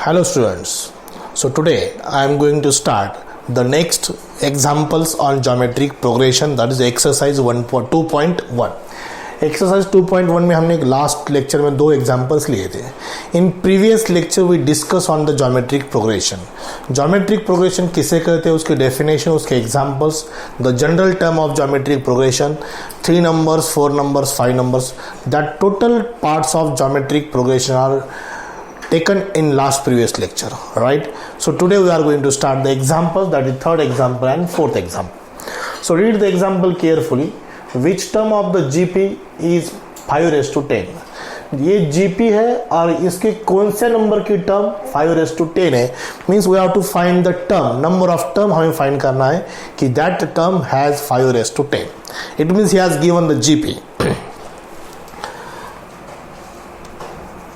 Hello students. So today I am going to start the next examples on geometric progression, that is exercise 2.1. Exercise 2.1 में हमने last lecture में दो examples लिए थे. In previous lecture we discuss on the geometric progression. Geometric progression किसे कहते हैं, उसके डेफिनेशन, उसके examples, the general term of geometric progression, 3 numbers, 4 numbers, 5 numbers, that total parts of geometric progression are taken in last previous lecture, right? So today we are going to start the examples, that is third example and fourth example. So read the example carefully. Which term of the GP is 5 raised to 10? ये GP है और इसके कौन से number की term 5 raised to 10 है. Means we have to find the term, number of term हमें find करना है कि that term has 5 raised to 10. It means he has given the GP.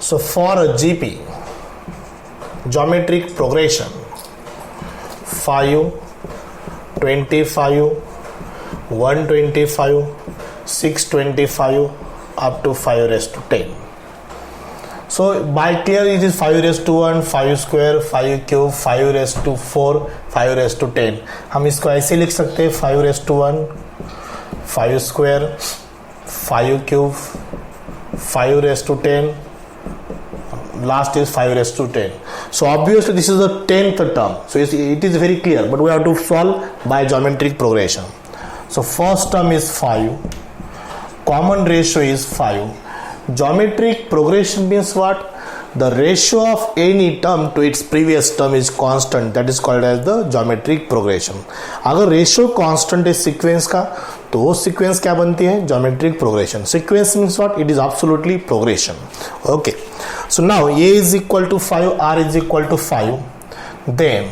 So for a GP, geometric progression 5, 25, 125, 625 up to 5 raised to 10. So by clear it is 5 raised to 1, 5 square, 5 cube, 5 raised to 4, 5 raised to 10. हम इसको ऐसे लिख सकते हैं 5 raised to 1, 5 square, 5 cube, 5 raised to 10. Last is 5 raised to 10. So obviously this is the 10th term. So it is very clear, but we have to solve by geometric progression. So first term is 5. Common ratio is 5. Geometric progression means what? The ratio of any term to its previous term is constant. That is called as the geometric progression. अगर ratio constant है sequence का, तो वो sequence क्या बनती है? Geometric progression. Sequence means what? It is absolutely progression. Okay. So now A is equal to 5, R is equal to 5. Then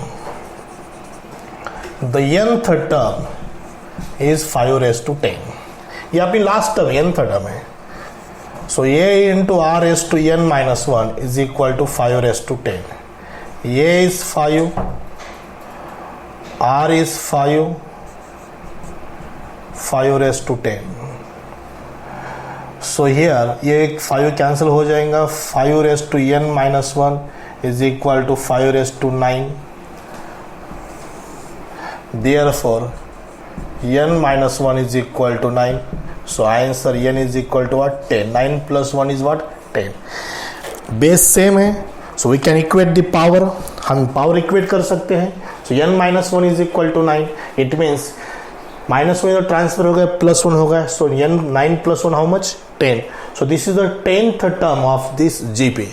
the nth term is 5 raised to 10. ये अपनी last term nth term है. So A into R raised to n minus 1 is equal to 5 raised to 10. A is 5, R is 5, 5 raised to 10. So here ये 5 cancel हो जाएगा. 5 raised to n minus 1 is equal to 5 raised to 9. Therefore n minus 1 is equal to 9. So answer n is equal to what? 10. 9 plus 1 is what? 10. Base same है, so we can equate the power. हम power equate कर सकते हैं. So n minus 1 is equal to 9. It means minus 1 transfer हो गया, plus 1 हो गया. So n 9 plus 1 how much? 10. So this is the 10th term of this GP.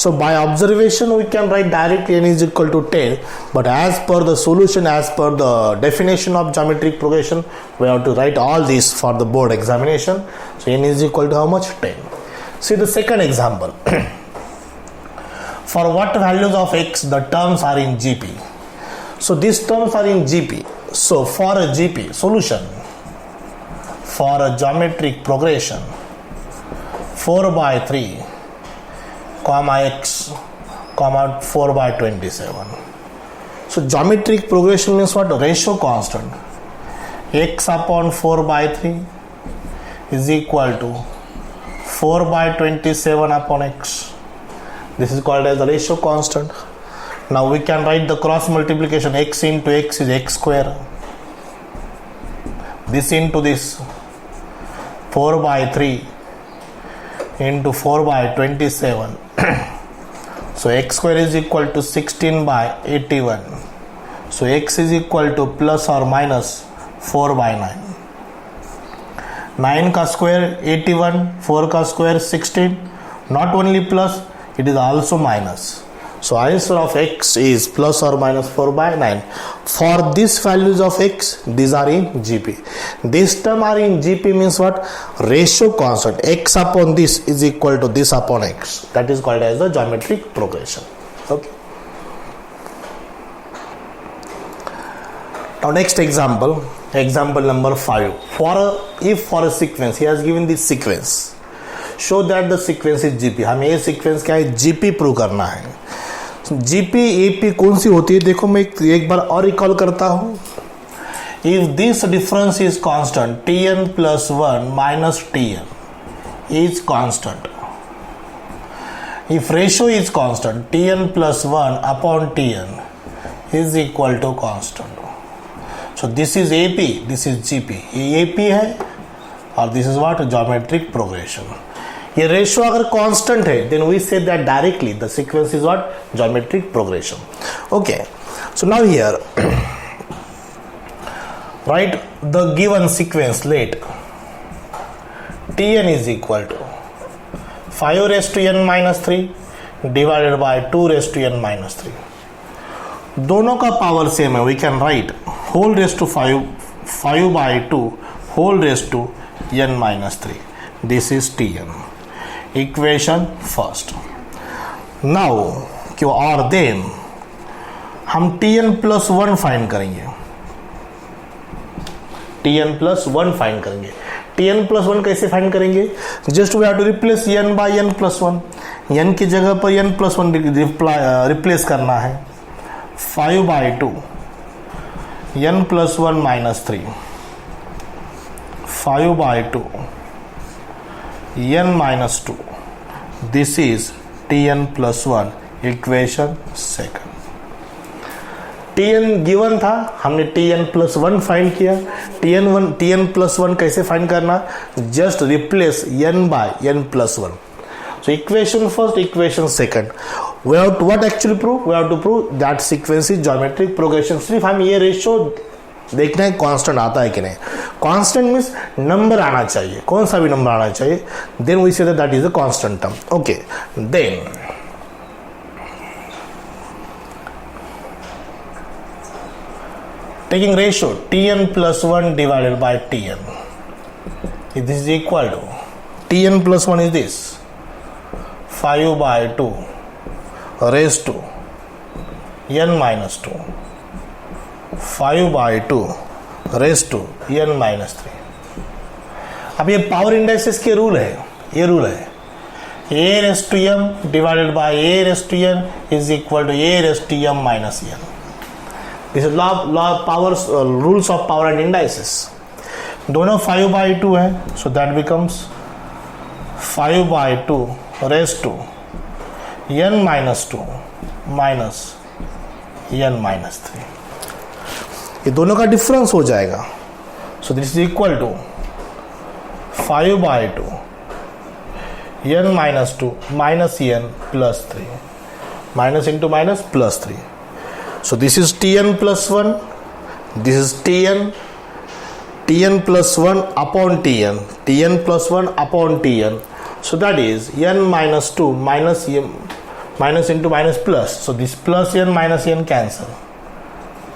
So by observation we can write directly n is equal to 10, but as per the solution, as per the definition of geometric progression, we have to write all this for the board examination. So n is equal to how much? 10. See the second example. For what values of x the terms are in GP? So these terms are in GP. So for a GP solution, for a geometric progression 4 by 3 comma x comma 4 by 27. So geometric progression means what? Ratio constant. X upon 4 by 3 is equal to 4 by 27 upon x. This is called as the ratio constant. Now we can write the cross multiplication. X into x is x square. This into this 4 by 3 into 4 by 27. So x square is equal to 16 by 81. So x is equal to plus or minus 4 by 9. 9 का square 81, 4 का square 16. Not only plus, it is also minus. So answer of x is plus or minus 4 by 9. For these values of x, these are in GP. This term are in GP means what? Ratio constant. X upon this is equal to this upon x. That is called as the geometric progression. Okay. Now next example, example number 5. If for a sequence, he has given this sequence. Show that the sequence is GP. हमें ये sequence क्या है? GP prove करना है. GP AP कौन सी होती है? देखो मैं एक बार और रिकॉल करता हूँ. If this difference is constant, Tn plus 1 minus Tn is constant. if ratio is constant, Tn plus 1 upon Tn is equal to constant. So this is AP, this is GP. ये AP है और this is what? Geometric progression. ये ratio अगर constant है, then we say that directly the sequence is what? Geometric progression. Okay. So now here, write the given sequence. Let Tn is equal to 5 raised to n minus 3 divided by 2 raised to n minus 3. दोनों का power same है. We can write whole raised to 5 by 2 whole raised to n minus 3. This is Tn. Equation first. Now क्यों और then हम Tn plus 1 find करेंगे. Tn plus 1 find करेंगे. Tn plus 1 कैसे find करेंगे? Just we have to replace n by n plus 1. n की जगह पर n प्लस 1 रिप्लेस करना है. 5 by 2 n plus 1 minus 3 5 by 2 n minus 2. This is Tn plus 1. Equation second. Tn given था, हमने Tn plus 1 find किया. Tn plus 1 कैसे find करना? Just replace n by n plus 1. So equation first, equation second. We have to what actually prove? We have to prove that sequence is geometric progression. सिर्फ हम ये ratio देखना है constant आता है कि नहीं. कांस्टेंट मीन्स नंबर आना चाहिए, कौन सा भी नंबर आना चाहिए. Then we say that is a constant term. Okay. Then taking ratio Tn plus 1 divided by Tn, this is equal to Tn plus 1 is this 5 by 2 raised to n minus 2 5 by 2 raised to n minus 3. अब ये power indices के rule है. ये rule है a raised to m divided by a raised to n is equal to a raised to m minus n. This is law powers rules of power and indices. दोनों 5 by 2 है, so that becomes 5 by 2 raised to n minus 2 minus n minus 3. ये दोनों का difference हो जाएगा. So this is equal to 5 by 2 n minus 2 minus n plus 3. Minus into minus plus 3. So this is Tn plus 1. This is Tn plus 1 upon Tn. Tn plus 1 upon Tn. So that is n minus 2 minus m minus into minus plus. So this plus n minus n cancel.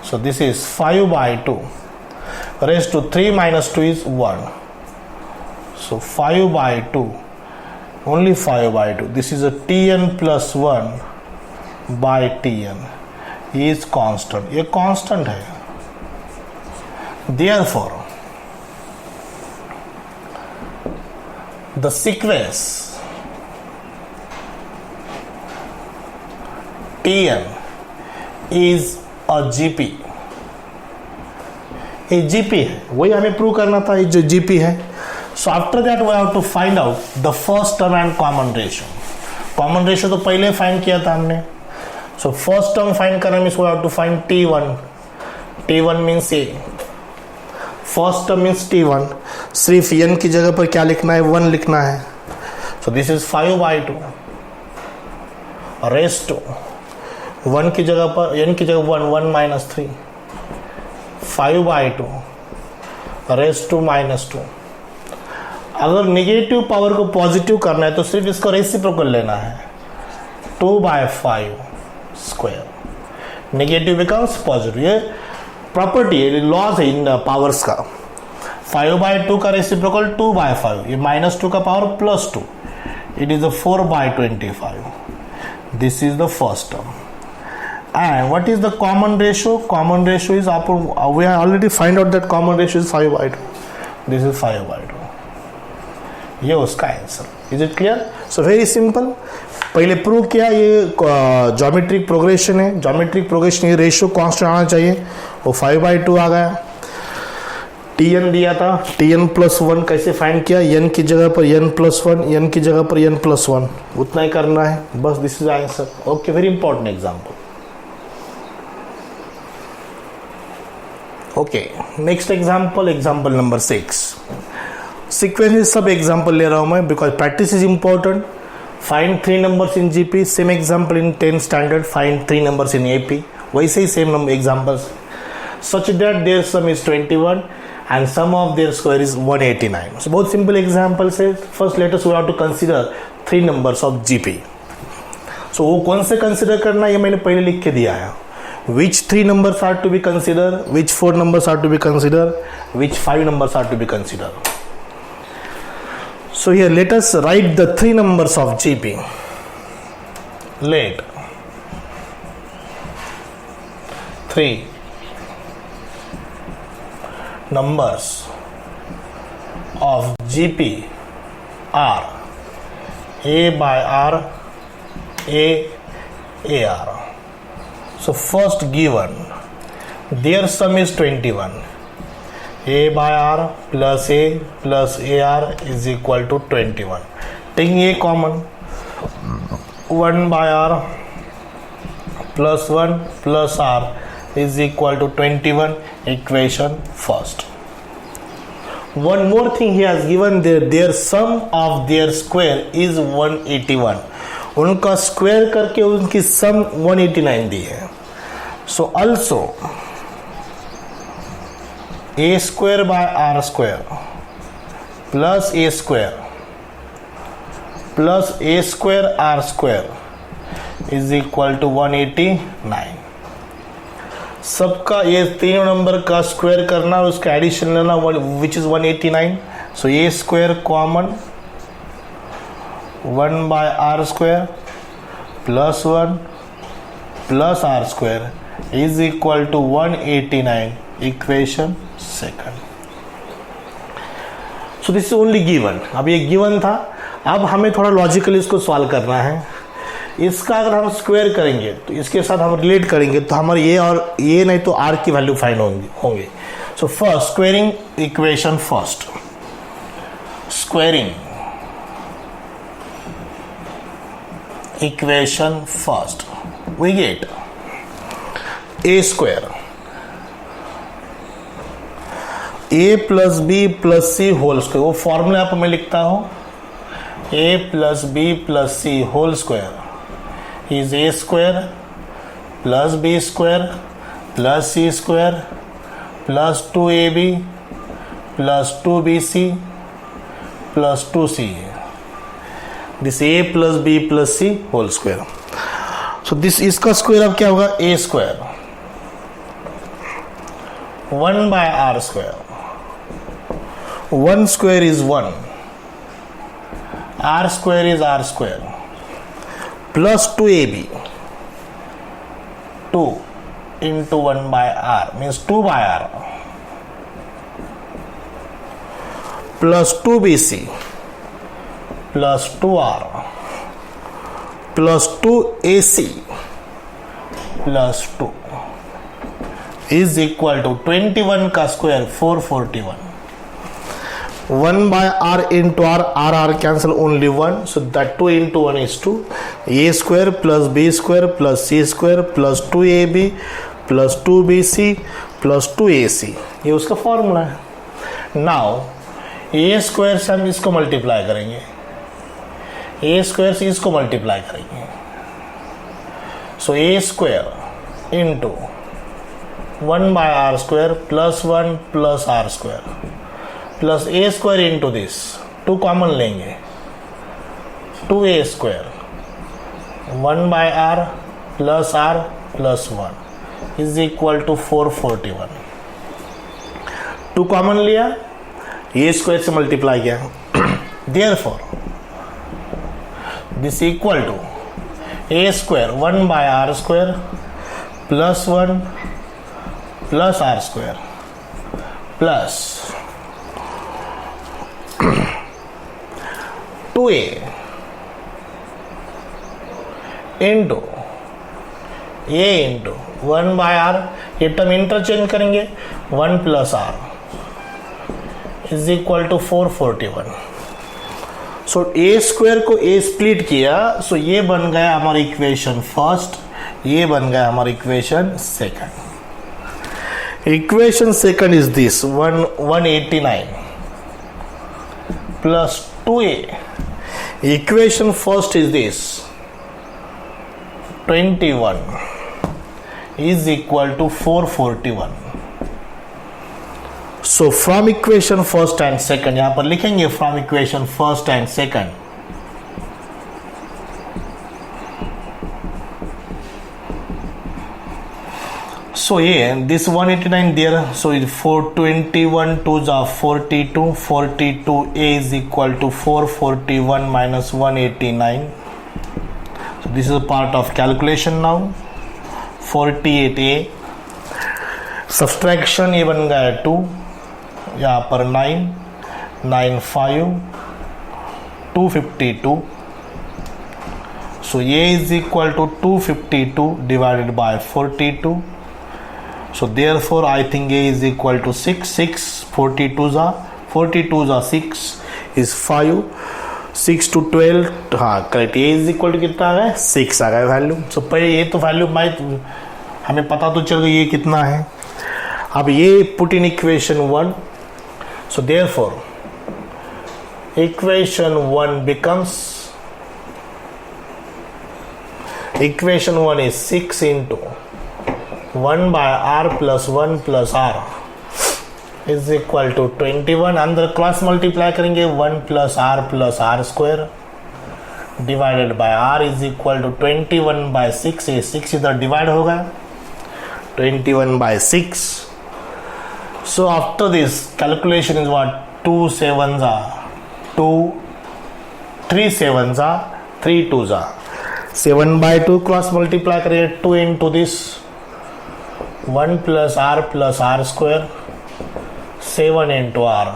So this is 5 by 2 raised to 3 minus 2 is 1. So 5 by 2, only 5 by 2. This is a Tn plus 1 by Tn is constant. ये constant है. Therefore the sequence Tn is a GP. ये GP है, वही हमें prove करना था. ये जो GP है. So after that we have to find out the first term and common ratio. Common ratio तो पहले फाइंड किया था हमने. So first term find करना means we have to find T1. T1 means A. First term means T1. सिर्फ n की जगह पर क्या लिखना है? 1 लिखना है. So this is 5 by 2 raised to 1 की जगह पर n की जगह 1 minus 3. 5 by 2 raised to minus 2. अगर नेगेटिव पावर को पॉजिटिव करना है तो सिर्फ इसको रेसिप्रोकल लेना है. 2 by 5 square. Negative becomes positive. ये प्रॉपर्टी है, लॉज है इन पावर्स का. 5 by 2 का रेसिप्रोकल 2 by 5. ये माइनस 2 का power plus 2. It is 4 by 25. This is the first term. And what is the common ratio? Common ratio is we have already find out that common ratio is 5 by 2. This is 5 by 2. ये उसका आंसर. Is it clear? So very simple. पहले prove किया ये geometric progression है. Geometric progression ये ratio constant आना चाहिए. वो 5 by 2 आ गया. Tn दिया था, Tn प्लस 1 कैसे फाइंड किया, n की जगह पर n प्लस 1, n की जगह पर n प्लस 1, उतना ही करना है बस. This is answer. Okay, very important example. Okay, next example, example number 6. Sequence सब एग्जाम्पल ले रहा हूं मैं because practice is important. Find 3 numbers in GP, same example in 10 standard. Find 3 numbers in AP, वैसे ही same number examples. Such that their sum is 21 and sum of their square is 189. So बहुत simple example है. First let us we have to consider 3 numbers of GP. So वो कौन से consider करना ये मैंने पहले लिख के दिया है. Which 3 numbers are to be considered, which 4 numbers are to be considered, which 5 numbers are to be considered. So here let us write the 3 numbers of GP. Let 3 numbers of GP are A by R, A, AR. So first given, their sum is 21. A by R plus A plus AR is equal to 21. Taking A common, 1 by R plus 1 plus R is equal to 21. Equation first. One more thing he has given there, their sum of their square is 181. उनका square करके उनकी सम 189 दी है. So also a square by r square plus a square plus a square r square is equal to 189. सबका ये तीनों number का square करना और उसका एडिशन लेना which is 189. So a square common 1 by r square plus 1 plus r square is equal to 189. Equation second. So this is only given. अब ये गिवन था, अब हमें थोड़ा लॉजिकली इसको सॉल्व करना है. इसका अगर हम स्क्वायर करेंगे तो इसके साथ हम रिलेट करेंगे तो हमारे ये और ये नहीं तो आर की वैल्यू फाइंड होंगे. So first squaring equation first. Squaring equation first we get a square a plus b plus c whole square. वो फॉर्मूला आप मैं लिखता हूं. A plus b plus c whole square is a square plus b square plus c square plus 2ab plus 2bc plus 2c. This a plus b plus c whole square. So this इसका square अब क्या होगा, a square 1 by r square. 1 square is 1, r square is r square plus 2ab, 2 into 1 by r means 2 by r plus 2bc plus 2r plus 2ac plus 2 is equal to 21 का square 441. 1 by r into r cancel only 1, so that 2 into 1 is 2. A square plus b square plus c square plus 2ab plus 2bc plus 2ac, ये उसका formula है. Now ए square से हम इसको multiply करेंगे, ए square से इसको मल्टीप्लाई करेंगे. So a square into 1 by r square plus 1 plus r square plus a square into this 2 common लेंगे 2a स्क्वायर 1 bye r plus r plus 1 is equal to 441. 2 common लिया, ए स्क्वायर से multiply किया. Therefore this equal to a square 1 bye r स्क्वायर plus 1 plus r स्क्वायर plus 2a into a into 1 bye r. ये term interchange करेंगे 1 plus r is equal to 441. So a square को a split किया, सो ये बन गया हमारा इक्वेशन फर्स्ट, ये बन गया हमारा equation second. Equation second is this 189 plus 2a. Equation first is this 21 is equal to 441. So from equation first and second, यहाँ पर लिखेंगे from equation first and second. So yeah, this 189 there, so it's 421 2s are 42, 42a is equal to 441 minus 189. So this is a part of calculation now. 48a subtraction ये बन गया 2, यहाँ पर 9 9 5 252. So ये is equal to 252 divided by 42. So therefore I think ये is equal to 6 6 42 जा 6 is 5 6 to 12. हाँ correct. ये इज इक्वल टू कितना आ गया 6 आ गया वैल्यू. सो पहले ये तो वैल्यू हमें पता तो चल गया ये कितना है. अब ये put in equation 1. So therefore equation 1 becomes, equation 1 is 6 into 1 by r plus 1 plus r is equal to 21. अंदर क्रॉस मल्टीप्लाई करेंगे 1 plus r square divided by r is equal to 21 by 6. ये 6 इधर डिवाइड होगा 21 by 6. So after this calculation is what? 2 7s are 2, 3 7s are 3 2s are 7 by 2 cross multiply करेंगे 2 into this 1 plus r square 7 into r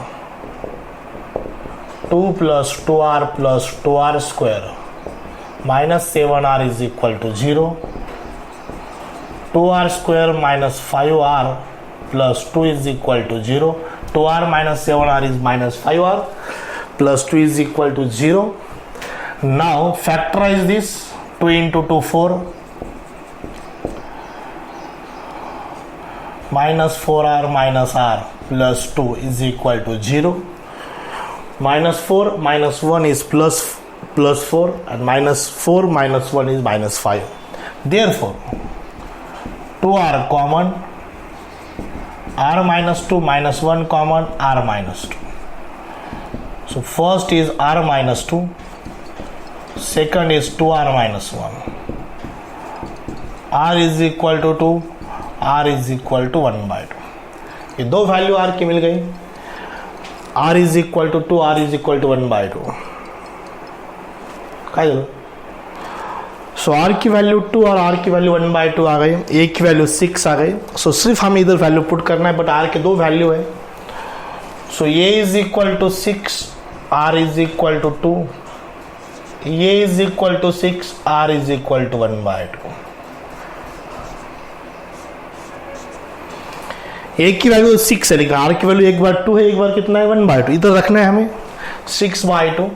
2 plus 2r square minus 7r is equal to 0. 2r square minus 5r plus 2 is equal to 0. 2r minus 7r is minus 5r plus 2 is equal to 0. Now factorize this. 2 into 2 4 minus 4r minus r plus 2 is equal to 0. Minus 4 minus 1 is plus 4 and minus 4 minus 1 is minus 5. Therefore 2 are common, r minus 2 minus 1 common, r minus 2. So first is r minus 2, second is 2r minus 1. r is equal to 2, r is equal to 1 by 2. ये दो value r की मिल गई. r is equal to 2, r is equal to 1 by 2. क्या चलो. सो r की value 2 और r की value 1 by 2 आ गई. a की वैल्यू 6 आ गई. सो सिर्फ हमें इधर वैल्यू पुट करना है, बट r के दो वैल्यू है. So a is equal to 6, r is equal to 2, a is equal to 6, r is equal to 1 by 2. a की वैल्यू 6 है, लेकिन r की वैल्यू एक बार 2 है, एक बार कितना है 1 by 2. इधर रखना है हमें 6 by 2,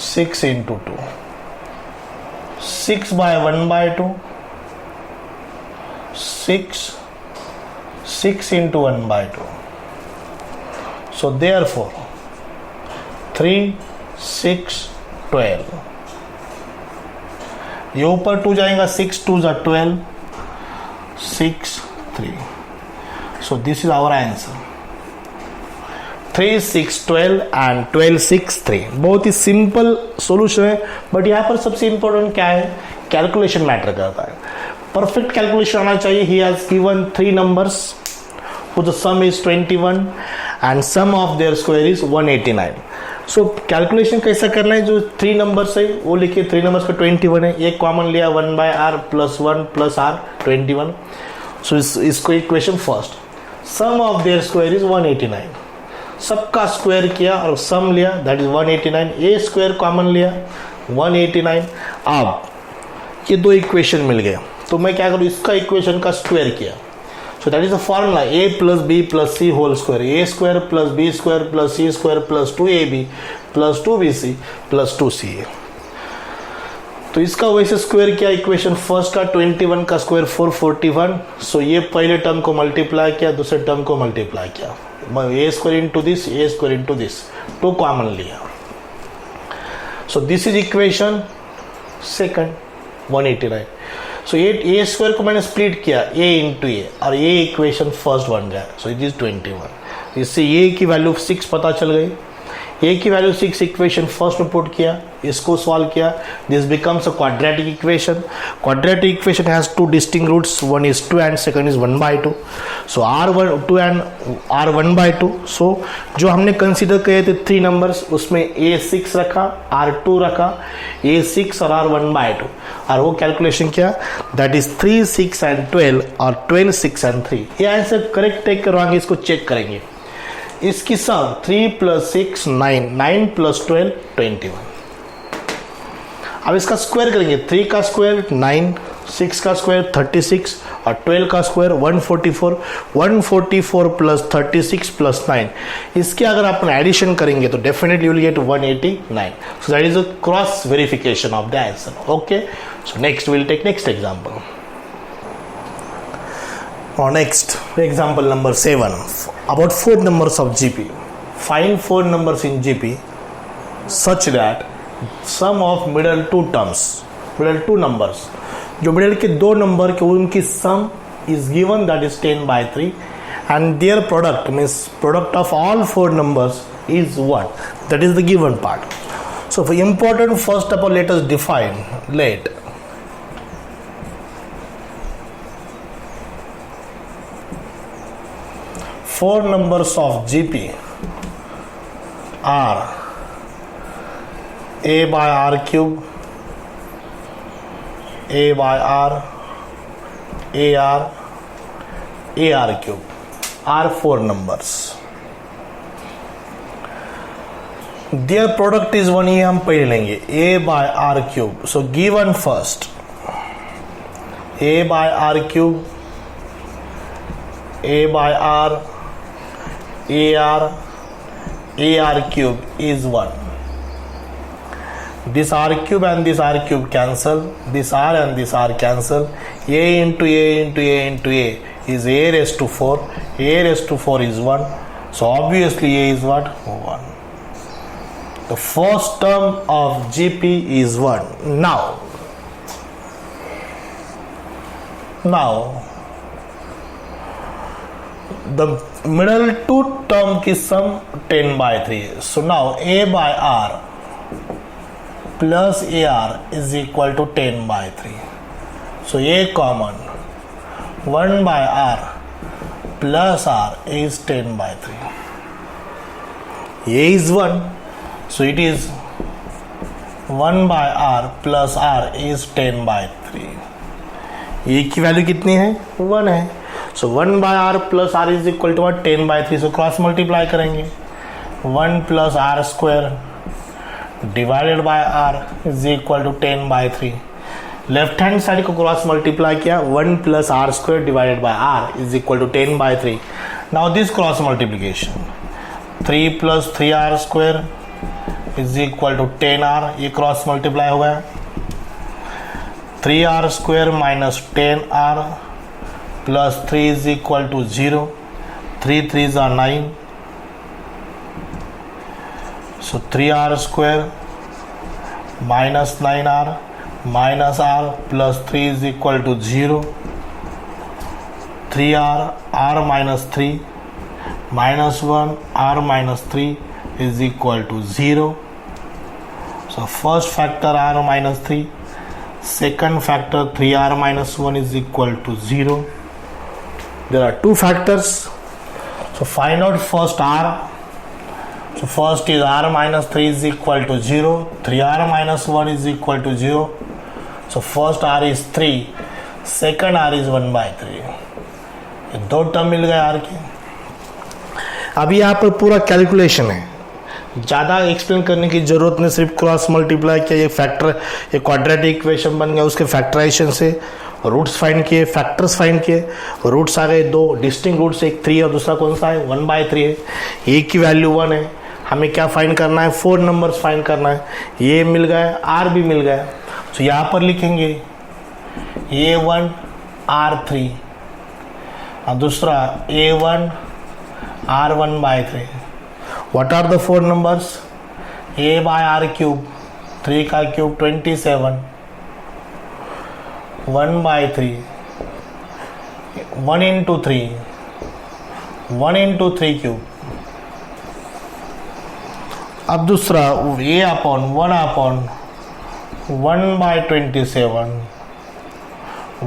6 into 2, 6 by 1 by 2, 6 into 1 by 2. So therefore 3 6 12. ये ऊपर 2 जाएगा, 6 2s are 12, 6 3. So this is our answer. 3 6 12 and 12 6 3. बहुत ही सिंपल सॉल्यूशन है, बट यहाँ पर सबसे इंपॉर्टेंट क्या है, कैलकुलेशन मैटर करता है. परफेक्ट कैलकुलेशन आना चाहिए. ही has given 3 numbers whose sum is 21 and sum of their square is 189. So calculation कैसा करना है, जो 3 numbers है वो लिखिए. 3 numbers का 21 है, एक कॉमन लिया 1 by r plus 1 plus r 21. So इसको equation first. Sum of their square is 189. सबका स्क्वायर किया और सम लिया, that is 189. A square common लिया 189. अब ये दो इक्वेशन मिल गया. तो मैं क्या करूँ, इसका इक्वेशन का स्क्वायर किया. So that is the formula a plus b plus c whole square, a square plus b square plus c square plus 2ab plus 2bc plus 2ca. तो इसका वैसे स्क्वायर किया इक्वेशन फर्स्ट का 21 का square 441. सो ये पहले term को multiply किया, दूसरे टर्म को मल्टीप्लाई किया, a square into this, a square into this, two common लिया. So this is equation second 189. सो ये ए स्क्वायर को मैंने स्प्लिट किया ए इंटू ए और ये इक्वेशन फर्स्ट बन गया. So it is 21. इससे ए की वैल्यू 6 पता चल गई. ए की वैल्यू 6 इक्वेशन फर्स्ट में पुट किया, इसको सॉल्व किया. This becomes a quadratic equation. Quadratic equation has two distinct roots, one is 2 and second is 1/2. So r1 and r 1/2. So जो हमने कंसीडर किए थे 3 नंबर्स, उसमें a6 रखा, r2 रखा, a6 और r 1/2 और वो कैलकुलेशन किया. दैट इज 3, 6 एंड 12 और 12, 6 एंड 3. ये आंसर करेक्ट टेक करवाएंगे, इसको चेक करेंगे. इसकी सम 3 + 6 9, 9 + 12 21. अब इसका स्क्वायर करेंगे. 3 का स्क्वायर 9, 6 का स्क्वायर 36 और 12 का स्क्वायर 144. 144 + 36 + 9, इसके अगर आप एडिशन करेंगे तो definitely you will get 189. So that is a cross verification of the answer. Okay, so next will take next example. Or next example number 7, about 4 numbers of GP. Find 4 numbers in GP such that sum of middle 2 terms, middle 2 numbers, जो middle के 2 number के उनकी sum is given, that is 10/3, and their product means product of all 4 numbers is 1. That is the given part. So for important, first of all let us define let 4 numbers of GP are a by r cube, a by r, ar, ar cube are 4 numbers. Their product is 1. ये हम पहले लेंगे a by r cube. So given first a by r cube, a by r, ar cube is 1. This r cube and this r cube cancel, this r and this r cancel. A into a into a into a is a raised to 4. A raised to 4 is 1. So obviously a is what? 1. The first term of GP is 1. Now the middle 2 term की sum 10/3. So now a by r plus ar is equal to 10/3. So a common 1 by r plus r is 10/3. A is 1, so it is 1 by r plus r is 10/3. a की value कितनी है? 1 है. So 1 by r plus r is equal to what? 10/3. So cross multiply करेंगे. 1 plus r square divided by r is equal to 10/3. Left hand side को cross multiply किया. 1 plus r square divided by r is equal to 10/3. Now this cross multiplication 3 plus 3r square is equal to 10r. ये cross multiply हो गया. 3r square minus 10r plus 3 is equal to 0. 3 3s are 9. So 3r square minus 9r minus r plus 3 is equal to 0. 3r, r minus 3 minus 1, r minus 3 is equal to 0. So first factor r minus 3, second factor 3r minus 1 is equal to 0. There are 2 factors. So find out first r. So first is r minus 3 is equal to 0. 3r minus 1 is equal to 0. So first r is 3. Second r is 1/3. ये 2 term मिल गए r के. अब यहाँ पर पूरा calculation है. ज़्यादा explain करने की ज़रूरत नहीं, सिर्फ क्रॉस मल्टीप्लाई किया, ये फैक्टर, ये क्वाड्रेटिक इक्वेशन बन गया, उसके फैक्टराइजेशन से रूट्स फाइंड किए, फैक्टर्स फाइंड किए, रूट्स आ गए दो डिस्टिंक्ट रूट्स, एक 3 और दूसरा कौन सा है 1/3 है, ए की वैल्यू 1 है, हमें क्या फाइंड करना है 4 नंबर्स फाइंड करना है, ये मिल गया, आर भी मिल गया, तो यहाँ पर लिखेंगे A1 R3 और दूसरा A1 R1/3. What are the 4 numbers? A/R cube, 3 का क्यूब 27, 1/3, 1 into 3, 1 into 3 cube. अब दूसरा A upon 1/27,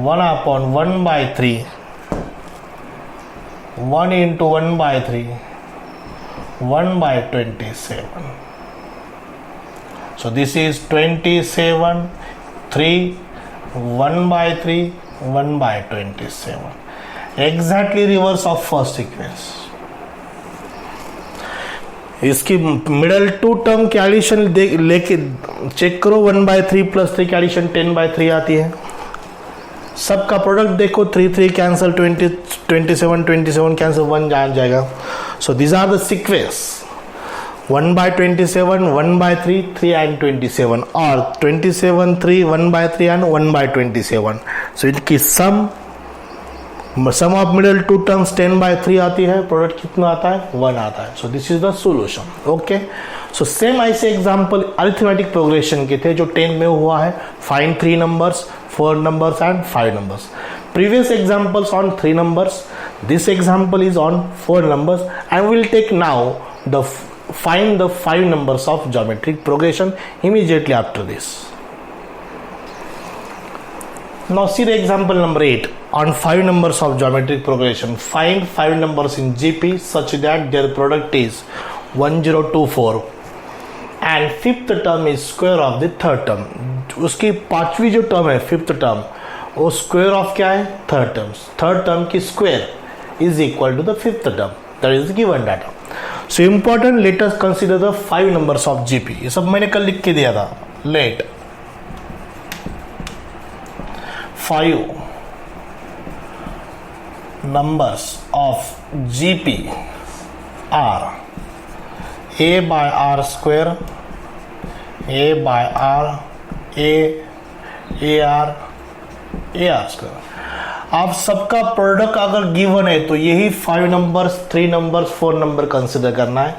1 upon 1/3, 1 into 1/3, 1/27. So this is 27, 3, 1/3, 1/27. Exactly reverse of first sequence. इसकी मिडल टू टर्म की एडिशन लेके चेक करो, 1/3 plus 3 की एडिशन 10/3 आती है, सबका प्रोडक्ट देखो 3 3 कैंसिल, 27 कैंसिल, 1 जाएगा. So these are the sequence 1/27, 1/3, 3 and 27, और 27, 3, 1/3 and 1/27. सो इनकी सम ऑफ मिडल टू टर्म्स 10/3 आती है, प्रोडक्ट कितना आता है 1 आता है. सो this is the solution. Okay, so same ऐसे एग्जाम्पल अरिथमेटिक प्रोग्रेशन के थे जो 10 में हुआ है. Find 3 numbers, 4 numbers and 5 numbers. Previous examples on 3 numbers. This example is on 4 numbers, and we will take now the find the 5 numbers of geometric progression immediately after this. Now see the example number 8 on 5 numbers of geometric progression. Find 5 numbers in GP such that their product is 1024 and fifth term is square of the third term. उसकी पांचवी जो term है fifth term, वो square of क्या है third term. Third term की square is equal to the fifth term, that is given data. So important, let us consider the 5 numbers of GP. ये सब मैंने कल लिख के दिया था. Let 5 numbers of GP are A/R square, A/R, AR square. आप सबका प्रोडक्ट अगर गिवन है तो यही 5 नंबर्स, 3 नंबर्स, 4 नंबर कंसिडर करना है.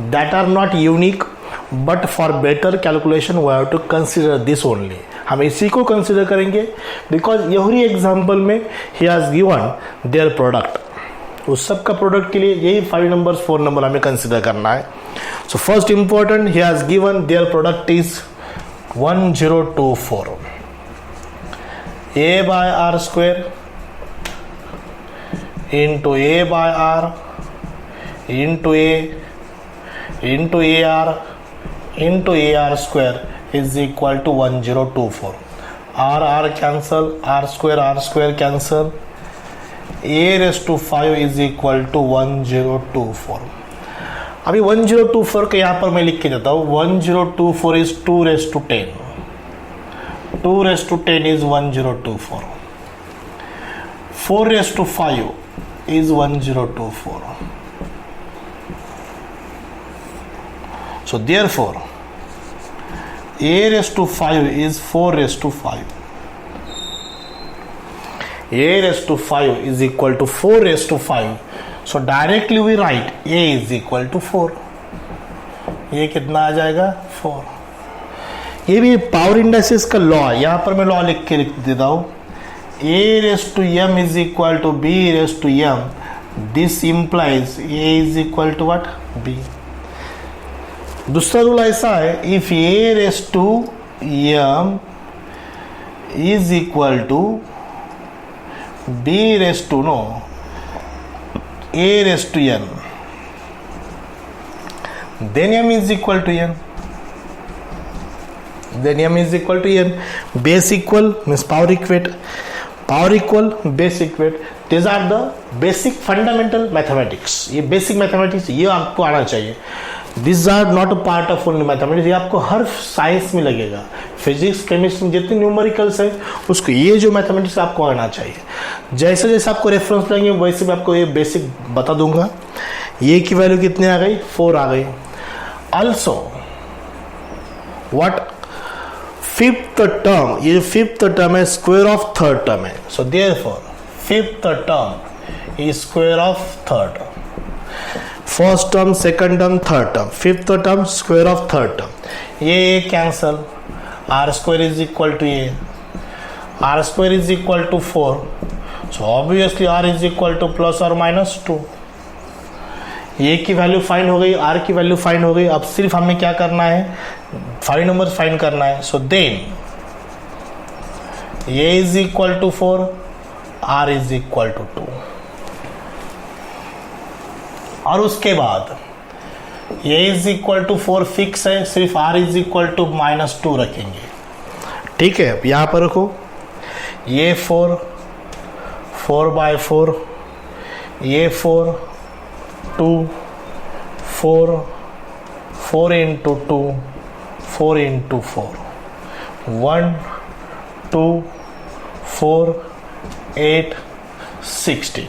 That are not unique, but for better calculation we have to consider this only. हम इसी को कंसिडर करेंगे बिकॉज यही एग्जाम्पल में ही हैज गिवन देयर प्रोडक्ट. उस सब का प्रोडक्ट के लिए यही 5 नंबर्स, 4 नंबर हमें कंसिडर करना है. So first important, he has given their product is 1024. A/R square into A/R into A into AR into AR square is equal to 1024. R cancel, R square cancel. A raised to 5 is equal to 1024. अभी 1024 के यहाँ पर मैं लिख के देता हूँ. 1024 is 2 raised to 10. 2 raised to 10 is 1024. 4 raised to 5 is 1024. So therefore, A raised to 5 is 4 raised to 5. A raised to 5 is equal to 4 raised to 5. So directly we write A is equal to 4. ये कितना आ जाएगा 4. ये भी power indices का law है. यहाँ पर मैं लॉ लिख देता हूँ. A raised to m is equal to B raised to m. This implies A is equal to what? B. दूसरा रूल ऐसा है, if A raised to m is equal to B raised to A raised to n, then m is equal to n. Then m is equal to n. Base equal means power equate. Power equal, base equate. These are the basic fundamental mathematics. ये basic mathematics ये आपको आना चाहिए. This are not a part of only mathematics, ये आपको हर science में लगेगा, physics chemistry में जितने न्यूमेरिकल्स है उसको ये जो मैथमेटिक्स आपको आना चाहिए। जैसे जैसे आपको रेफरेंस लेंगे वैसे मैं आपको ये बेसिक बता दूंगा। ये की वैल्यू कितने आ गई, 4 आ गई। ऑल्सो व्हाट, फिफ्थ टर्म, ये जो फिफ्थ टर्म है स्क्वायर ऑफ थर्ड टर्म है, so therefore fifth term is square of third term. First term, second term, third term, fifth term square of third term. ये cancel, r square is equal to ये, r square is equal to 4, so obviously r is equal to plus और minus 2। ये की value find हो गई, are की value find हो गई। अब सिर्फ हमें क्या करना है, 5 नंबर फाइंड करना है। सो देन ये is equal to 4, r is equal to 2, और उसके बाद ये इज इक्वल टू 4 फिक्स है, सिर्फ आर इज इक्वल टू -2 रखेंगे। ठीक है, यहां पर रखो, ये 4/4, ये 2, 4 into 2, 4 into 4, 1, 2, 4, 8, 16,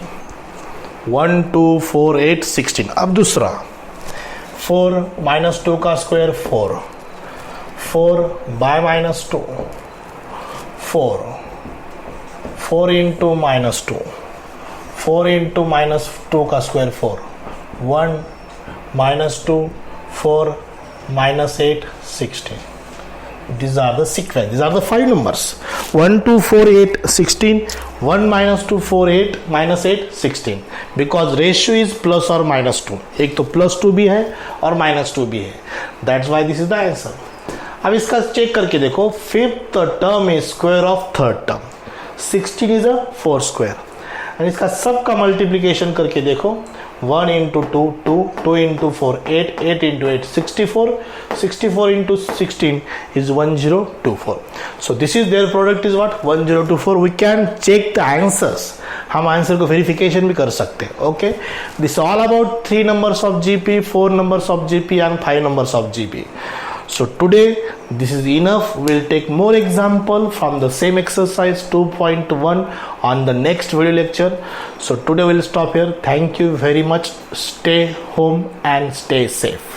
1, 2, 4, 8, 16। अब दूसरा 4 - 2 का स्क्वायर 4, 4 by -2, 4 into -2, 4 into -2 का square 4, 1 -2, 4 -8, 16। These are the sequence, these are the 5 numbers, 1, 2, 4, 8, 16, 1 -2, 4, 8, -8, 16, because ratio is plus or -2, एक तो +2 भी है और -2 भी है, that's why this is the answer। अब इसका चेक करके देखो, fifth term is square of third term, 16 is a 4 square, और इसका सब का मल्टीप्लीकेशन करके देखो, 1 into 2, 2, 2 into 4, 8, 8 into 8, 64, 64 into 16 is 1024. So this is their product is what, 1024. We can check the answers, हम आंसर को वेरिफिकेशन भी कर सकते हैं। Okay, this all about 3 numbers of GP, 4 numbers of GP and 5 numbers of GP. So today this is enough. We'll take more example from the same exercise 2.1 on the next video lecture. So today we'll stop here. Thank you very much. Stay home and stay safe.